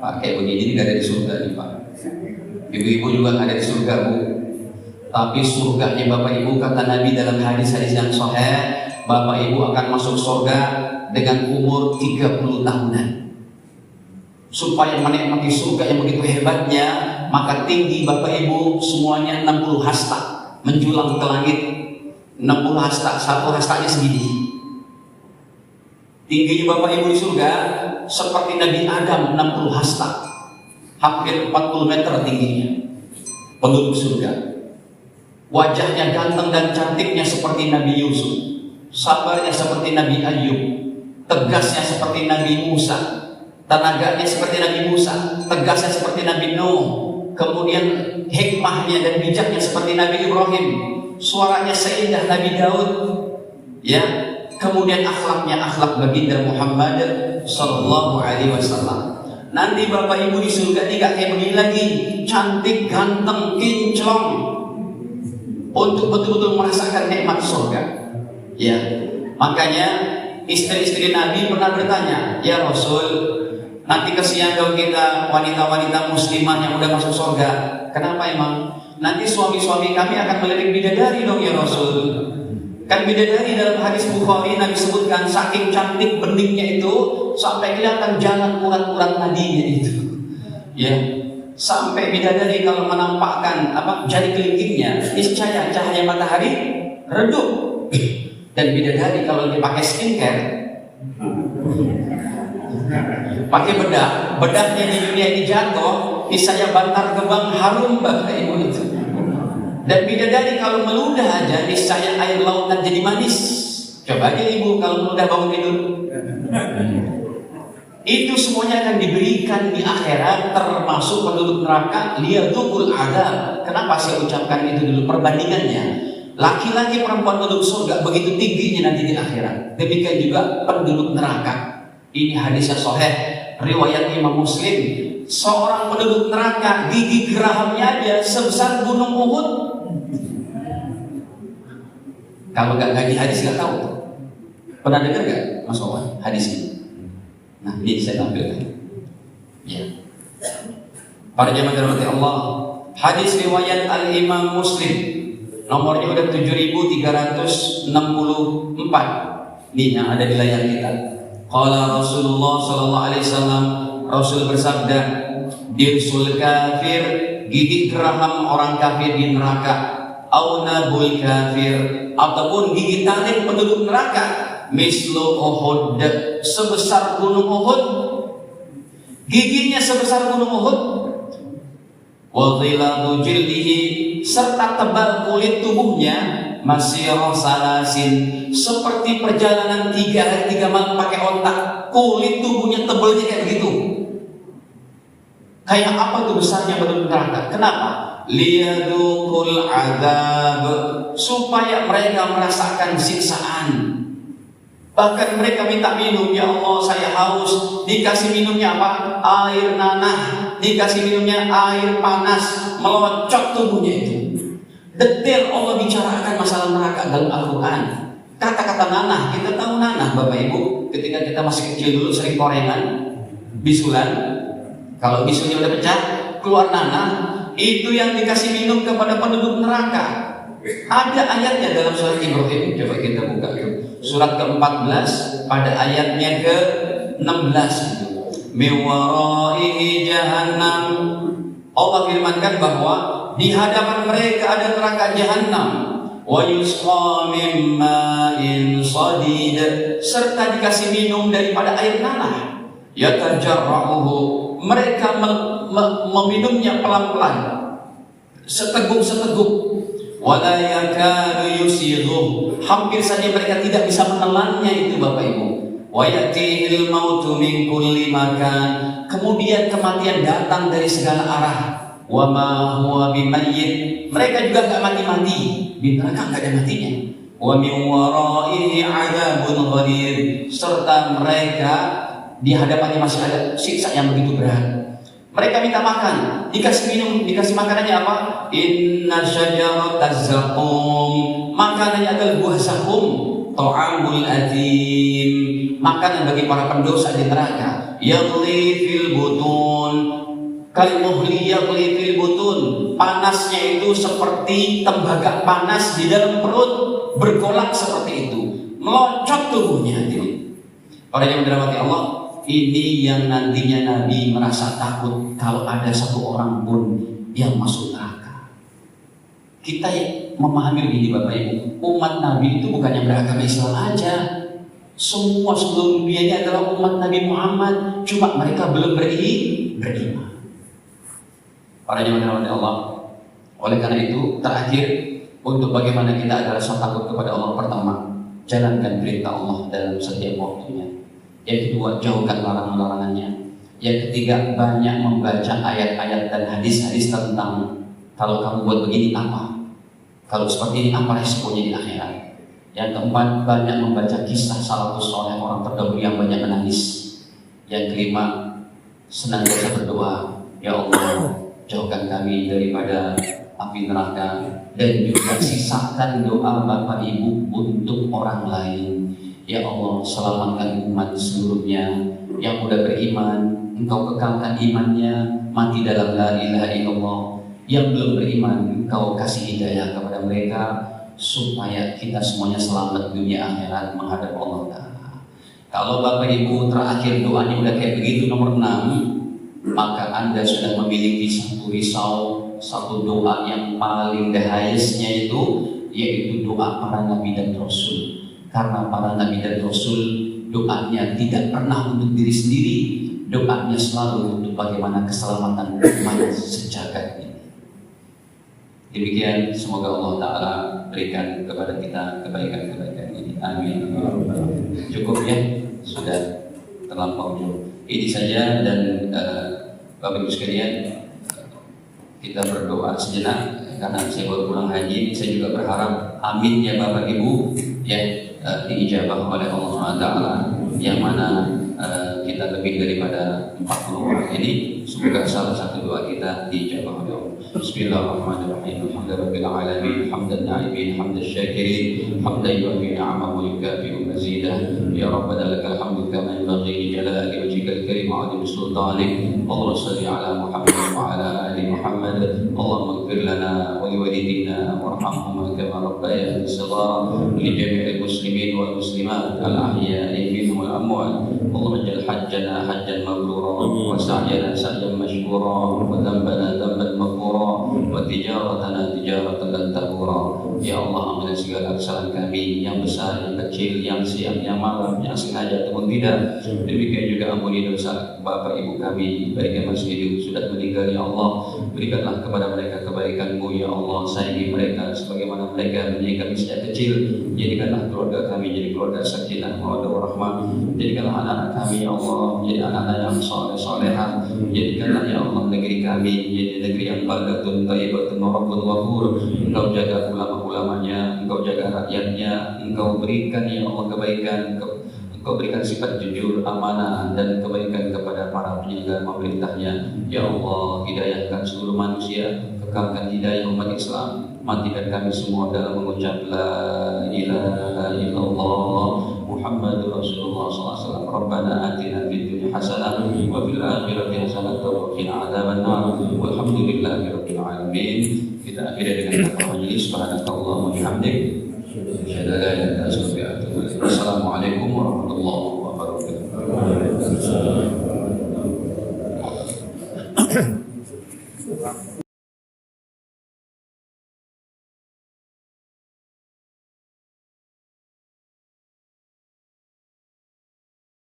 Pakai begini ini gak ada di surga nih Pak. Ibu-ibu juga gak ada di surga Bu. Tapi surganya Bapak Ibu, kata Nabi dalam hadis-hadis yang sahih, Bapak Ibu akan masuk surga dengan umur 30 tahunan. Supaya menikmati surga yang begitu hebatnya, maka tinggi Bapak Ibu semuanya 60 hasta, menjulang ke langit. 60 hasta, satu hastanya segini. Tingginya Bapak Ibu di surga seperti Nabi Adam, 60 hasta, hampir 40 meter tingginya penduduk surga. Wajahnya ganteng dan cantiknya seperti Nabi Yusuf, sabarnya seperti Nabi Ayub, tegasnya seperti Nabi Musa, tenaganya seperti Nabi Musa, tegasnya seperti Nabi Nuh, kemudian hikmahnya dan bijaknya seperti Nabi Ibrahim, suaranya seindah Nabi Daud, ya, kemudian akhlaknya akhlak baginda Muhammad sallallahu alaihi wasallam. Nanti Bapak Ibu di surga tidak kayak begini lagi, cantik, ganteng, kinclong, untuk betul-betul merasakan nikmat surga. Ya, makanya istri-istri Nabi pernah bertanya, ya Rasul, nanti kesian dong kita wanita-wanita muslimah yang udah masuk surga. Kenapa emang? Nanti suami-suami kami akan melirik bidadari dong ya Rasul. Kan bidadari dalam hadis Bukhari Nabi sebutkan saking cantik beningnya itu sampai kelihatan jalan urat-urat nadinya itu. Ya, sampai bidadari kalau menampakkan jari kelingkingnya, niscaya cahaya matahari redup. Dan bidadari kalau dipakai skincare, pakai bedahnya di dunia ini jatuh, niscaya bantar gebang harum Bapak Ibu itu. Dan bidadari kalau meludah aja, niscaya air lautan jadi manis. Coba aja Ibu kalau meludah bangun tidur, Itu semuanya akan diberikan di akhirat, termasuk penduduk neraka liyadzuqul adzab. Kenapa saya ucapkan itu dulu perbandingannya? Laki-laki perempuan penduduk surga begitu tingginya nanti di akhirat. Demikian juga penduduk neraka. Ini hadisnya sahih riwayat Imam Muslim. Seorang penduduk neraka gigi gerahamnya aja sebesar gunung Uhud. Kalau nggak ngaji hadis nggak tahu. Pernah dengar nggak Mas Wawan hadis ini? Nah ini saya tampilkan. Ya. Para jemaah dirahmati Allah, hadis riwayat Al Imam Muslim nomornya udah 7.364. Nih yang ada di layar kita. Qala Rasulullah sallallahu alaihi wasallam, Rasul bersabda, dirsul kafir, gigi geraham orang kafir di neraka, au nabul kafir, ataupun gigi taring penduduk neraka, mislu Uhud, sebesar gunung Uhud, giginya sebesar gunung Uhud, wa dhilatu jildihi, serta tebal kulit tubuhnya, masirah salasin, seperti perjalanan 3 hari 3 malam pakai ontak. Kulit tubuhnya tebalnya kayak begitu. Kayak apa tuh besarnya penduduk neraka? Kenapa? Liyadzuqul adzab, supaya mereka merasakan siksaan. Bahkan mereka minta minum, ya Allah saya haus, dikasih minumnya apa? Air nanah, dikasih minumnya air panas, melocot tubuhnya itu. Detail Allah bicarakan masalah neraka dalam Al-Quran. Kata-kata nanah, kita tahu nanah Bapak Ibu, ketika kita masih kecil dulu sering korengan, bisulan. Kalau bisunya udah pecah, keluar nanah, itu yang dikasih minum kepada penduduk neraka. Ada ayatnya dalam surat Ibrahim, coba kita buka yuk. Surat ke-14 pada ayatnya ke-16 itu. Miwaraihi jahannam. Allah firmankan bahwa di hadapan mereka ada neraka jahanam. Wa yusqa min ma'in sadid, serta dikasih minum daripada air nanah. Yatajarra'uhu, mereka meminumnya pelan-pelan, seteguk-seteguk. Wala yakadu yusighuh, hampir saja mereka tidak bisa menelannya itu Bapak Ibu. Wa yatihil mautu min kulli makan, kemudian kematian datang dari segala arah. Wa ma huwa bimayyit, mereka juga enggak mati-mati, di neraka enggak ada matinya. Wa min waraihi 'adzabun ghadir, serta mereka di hadapannya masih ada siksa yang begitu berat. Mereka minta makan, dikasih minum, dikasih makanannya apa? Inna syajarataz zaqum, makanannya adalah buah zakum. Ta'amul atim, makanan bagi para pendosa di neraka. Yaghli fil butun, kalimuhli yaghli fil butun, panasnya itu seperti tembaga panas di dalam perut, bergolak seperti itu, melocot tubuhnya. Para yang dirahmati Allah, ini yang nantinya Nabi merasa takut kalau ada satu orang pun yang masuk neraka. Kita memahami begini Bapak Ibu, umat Nabi itu bukannya beragama Islam aja. Semua seluruh dunia ini adalah umat Nabi Muhammad, cuma mereka belum beriman. Para yang dirahmati Allah, oleh karena itu terakhir, untuk bagaimana kita agar rasa takut kepada Allah, pertama, jalankan perintah Allah dalam setiap waktunya. Yang kedua, jauhkan larangan-larangannya. Yang ketiga, banyak membaca ayat-ayat dan hadis-hadis tentang kalau kamu buat begini apa, kalau seperti ini apa resikonya di akhirat. Yang keempat, banyak membaca kisah salafus saleh, orang terdahulu yang banyak menangis. Yang kelima, senantiasa berdoa, ya Allah, jauhkan kami daripada api neraka, dan juga sisakan doa Bapak Ibu untuk orang lain. Ya Allah, selamatkan umat seluruhnya yang sudah beriman, Engkau kekalkan imannya, mati dalam la ilaha illallah. Yang belum beriman, Engkau kasih hidayah kepada mereka, supaya kita semuanya selamat dunia akhirat menghadap Allah Ta'ala. Kalau Bapak Ibu terakhir doanya udah kayak begitu, nomor 6, maka Anda sudah memiliki satu risau, satu doa yang paling the highest-nya itu, yaitu doa para Nabi dan Rasul. Karena para Nabi dan Rasul doanya tidak pernah untuk diri sendiri, doanya selalu untuk bagaimana keselamatan umat sejagat ini. Demikian, semoga Allah Ta'ala berikan kepada kita kebaikan-kebaikan ini. Amin. Cukup ya, sudah terlampau jauh. Ini saja, dan Bapak Ibu sekalian, kita berdoa sejenak karena saya baru pulang haji. Saya juga berharap amin ya Bapak Ibu ya, diijabah oleh Allah SWT, yang mana kita lebih daripada 40 orang ini. Semoga salah satu doa kita diijabah oleh Allah. Bismillahirrahmanirrahim. Alhamdulillahirabbil alamin, hamdan na'ibin, hamdan syakirin, hamdan yu'affi ni'amahu wa yukafi'u mazidah. Ya Rabbana lakal hamdu kama yanbaghi li jalali wajhikal karim wa 'azimi sultanik. Allahumma shalli ala Muhammad wa ala ali Muhammad. Allahumma ighfir lana wa liwalidina warhamhum kama rabbayana shaghira. Li jami'il muslimin wal muslimat al ahya'i minhum wal amwat. Allahumma ij'al hajjana hajjan mabrura wa sa'yana sa'yan mashkura wa dhanbana dhanban maghfura wa tijaratana tijaratan lan tabura. Ya Allah, ampuni segala kesalahan kami, yang besar, yang kecil, yang siang, yang malam, yang sengaja ataupun tidak. Demikian juga ampuni dosa Bapak Ibu kami, baik yang masih hidup sudah meninggal. Ya Allah, berikanlah kepada mereka kebaikan-Mu. Ya Allah, sayangi mereka sebagaimana mereka menyayangi kami sejak kecil. Jadikanlah keluarga kami jadi keluarga sakinah mawaddah warahmah. Jadikanlah anak-anak kami ya Allah menjadi anak-anak yang saleh-salehah. Jadikanlah ya Allah negeri kami menjadi negeri yang baldatun thayyibatun wa rabbun ghafur. Engkau jaga ulama-ulamanya, Engkau jaga rakyatnya, Engkau berikan ya Allah kebaikan, Engkau berikan sifat jujur, amanah, dan kebaikan kepada para penyelenggara pemerintahnya. Ya Allah, hidayahkan seluruh manusia, kekalkan hidayah umat Islam. Matikan kami semua dalam mengucap la ilaha illallah Muhammadur Rasulullah SAW. Rabbana atina fid dunya hasanah wa fil akhirati hasanah wa qina adzabannar. Walhamdulillahi rabbil alamin. Kita akhiri dengan doa majelis. Subhanakallahumma wa bihamdik, asyhadu an la ilaha illa anta astaghfiruka wa atubu ilaik. Assalamualaikum warahmatullahi wabarakatuh.